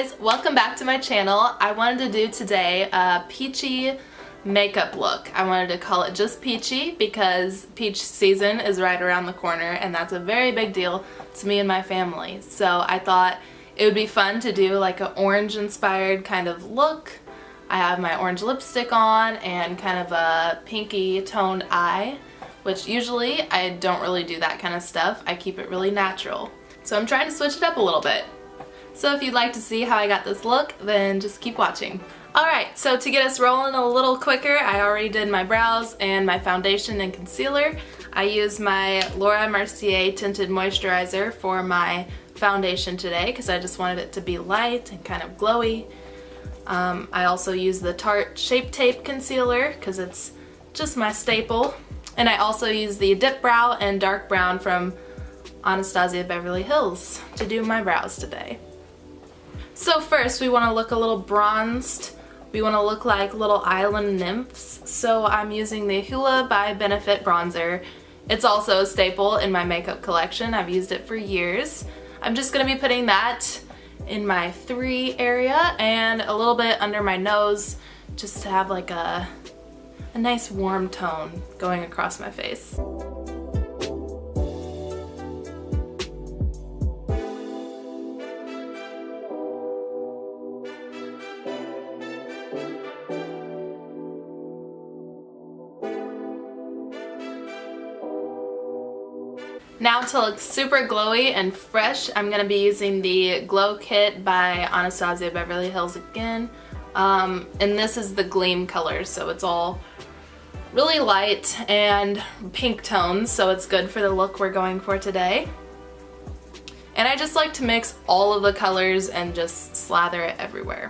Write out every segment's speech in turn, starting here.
guys, welcome back to my channel. I wanted to do today a peachy makeup look. I wanted to call it just peachy because peach season is right around the corner and that's a very big deal to me and my family. So I thought it would be fun to do like an orange inspired kind of look. I have my orange lipstick on and kind of a pinky toned eye, which usually I don't really do that kind of stuff. I keep it really natural. So I'm trying to switch it up a little bit. So if you'd like to see how I got this look, then just keep watching. Alright, so to get us rolling a little quicker, I already did my brows and my foundation and concealer. I used my Laura Mercier Tinted Moisturizer for my foundation today because I just wanted it to be light and kind of glowy. I also used the Tarte Shape Tape Concealer because it's just my staple. And I also used the Dip Brow and Dark Brown from Anastasia Beverly Hills to do my brows today. So first we want to look a little bronzed. We want to look like little island nymphs. So I'm using the Hoola by Benefit bronzer. It's also a staple in my makeup collection. I've used it for years. I'm just going to be putting that in my 3 area and a little bit under my nose just to have like a nice warm tone going across my face. Now to look super glowy and fresh, I'm going to be using the Glow Kit by Anastasia Beverly Hills again. And this is the Gleam color, so it's all really light and pink tones, so it's good for the look we're going for today. And I just like to mix all of the colors and just slather it everywhere.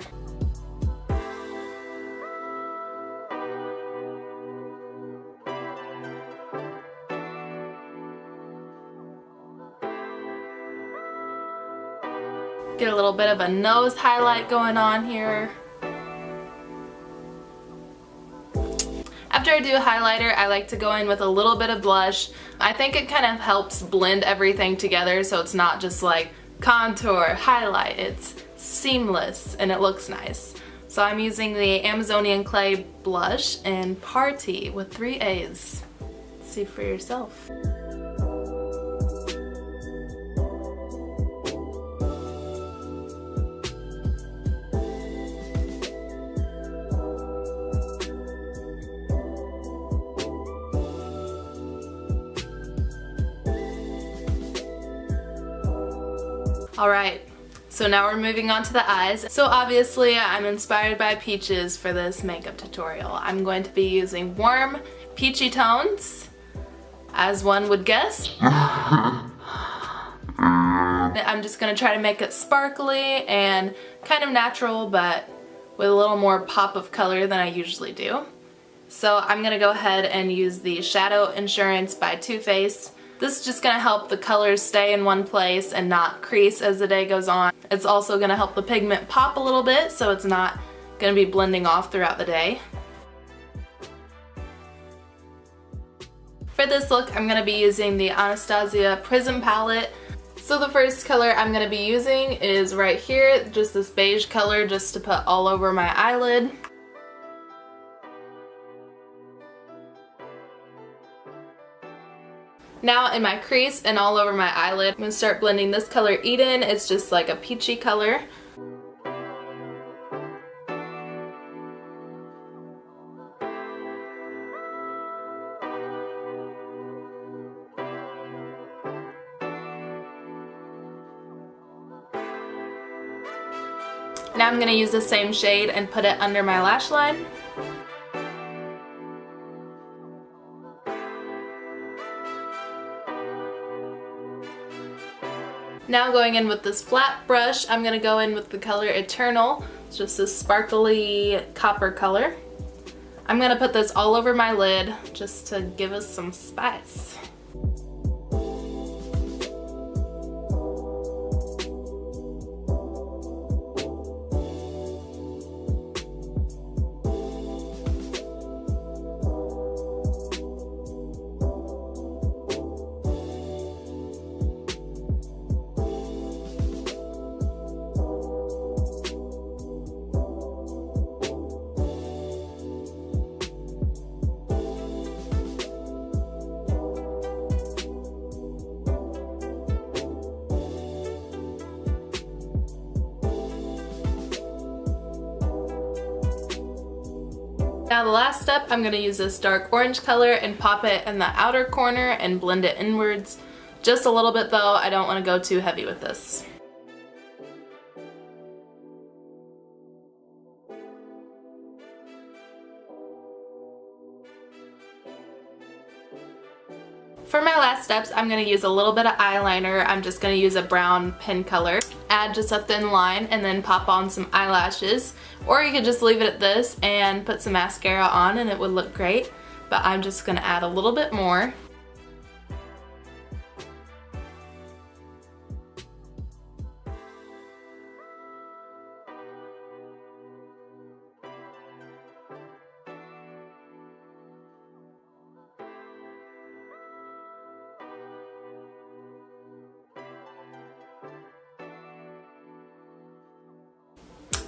Get a little bit of a nose highlight going on here. After I do a highlighter, I like to go in with a little bit of blush. I think it kind of helps blend everything together so it's not just like contour, highlight. It's seamless and it looks nice. So I'm using the Amazonian Clay blush in Party with 3 A's. See for yourself. Alright, so now we're moving on to the eyes. So obviously I'm inspired by peaches for this makeup tutorial. I'm going to be using warm, peachy tones, as one would guess. I'm just going to try to make it sparkly and kind of natural, but with a little more pop of color than I usually do. So I'm going to go ahead and use the Shadow Insurance by Too Faced. This is just going to help the colors stay in one place and not crease as the day goes on. It's also going to help the pigment pop a little bit so it's not going to be blending off throughout the day. For this look, I'm going to be using the Anastasia Prism palette. So the first color I'm going to be using is right here, just this beige color just to put all over my eyelid. Now in my crease and all over my eyelid, I'm going to start blending this color Eden. It's just like a peachy color. Now I'm going to use the same shade and put it under my lash line. Now going in with this flat brush, I'm going to go in with the color Eternal. It's just this sparkly copper color. I'm going to put this all over my lid just to give us some spice. Now the last step, I'm going to use this dark orange color and pop it in the outer corner and blend it inwards. Just a little bit though, I don't want to go too heavy with this. For my last steps, I'm going to use a little bit of eyeliner. I'm just going to use a brown pen color. Add just a thin line and then pop on some eyelashes. Or you could just leave it at this and put some mascara on and it would look great. But I'm just going to add a little bit more.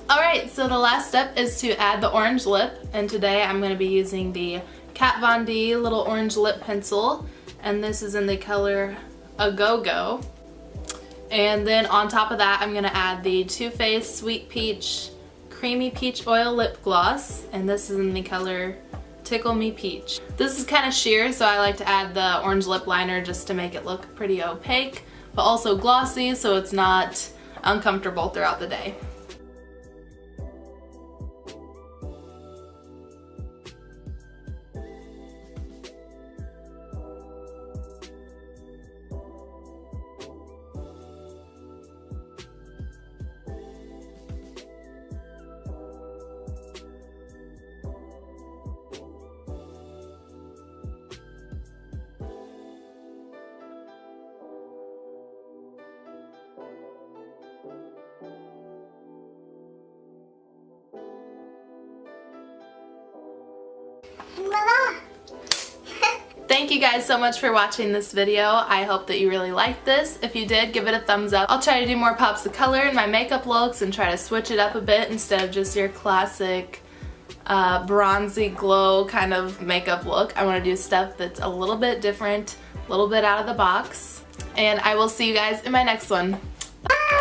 Alright, so the last step is to add the orange lip, and today I'm going to be using the Kat Von D little orange lip pencil, and this is in the color A Go Go. And then on top of that I'm going to add the Too Faced Sweet Peach Creamy Peach Oil Lip Gloss, and this is in the color Tickle Me Peach. This is kind of sheer, so I like to add the orange lip liner just to make it look pretty opaque, but also glossy so it's not uncomfortable throughout the day. Voila! Thank you guys so much for watching this video. I hope that you really liked this. If you did, give it a thumbs up. I'll try to do more pops of color in my makeup looks and try to switch it up a bit instead of just your classic bronzy glow kind of makeup look. I want to do stuff that's a little bit different, a little bit out of the box. And I will see you guys in my next one. Bye!